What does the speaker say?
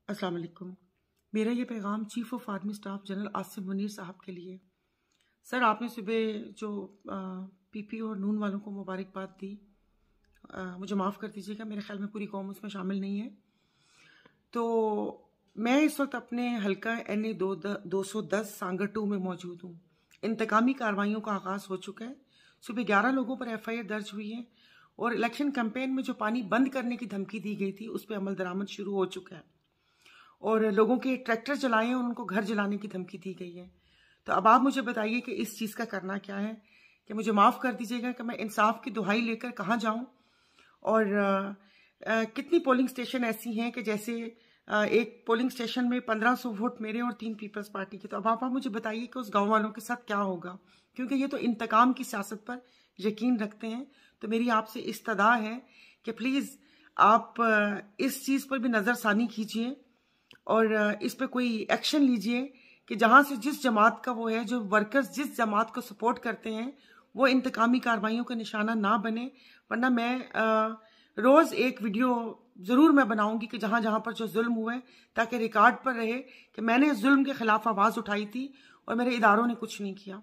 अस्सलाम वालेकुम। मेरा ये पैगाम chief of army staff general Asim Munir साहब के लिए। सर, आपने सुबह जो पीपी और नून वालों को मुबारकबाद दी, मुझे माफ़ कर दीजिएगा, मेरे ख्याल में पूरी कौम उसमें शामिल नहीं है। तो मैं इस वक्त अपने हल्का NA 210 सांगर 2 में मौजूद हूँ। इंतकामी कार्रवाइयों का आगाज़ हो चुका है। सुबह 11 लोगों पर FIR दर्ज हुई है और इलेक्शन कैंपेन में जो पानी बंद करने की धमकी दी गई थी उस पर अमल दरामद शुरू हो चुका है और लोगों के ट्रैक्टर जलाए और उनको घर जलाने की धमकी दी गई है। तो अब आप मुझे बताइए कि इस चीज़ का करना क्या है, कि मुझे माफ़ कर दीजिएगा कि मैं इंसाफ की दुहाई लेकर कहाँ जाऊँ और कितनी पोलिंग स्टेशन ऐसी हैं कि जैसे एक पोलिंग स्टेशन में 1500 वोट मेरे और 3 पीपल्स पार्टी के। तो अब आप मुझे बताइए कि उस गाँव वालों के साथ क्या होगा, क्योंकि ये तो इंतकाम की सियासत पर यकीन रखते हैं। तो मेरी आपसे इस्तदा है कि प्लीज़ आप इस चीज़ पर भी नज़रसानी कीजिए और इस पे कोई एक्शन लीजिए कि जहां से जिस जमात का वो है, जो वर्कर्स जिस जमात को सपोर्ट करते हैं, वो इंतकामी कार्रवाइयों का निशाना ना बने। वरना मैं रोज एक वीडियो जरूर मैं बनाऊंगी कि जहां जहां पर जो जुल्म हुए, ताकि रिकॉर्ड पर रहे कि मैंने इस जुल्म के खिलाफ आवाज उठाई थी और मेरे इदारों ने कुछ नहीं किया।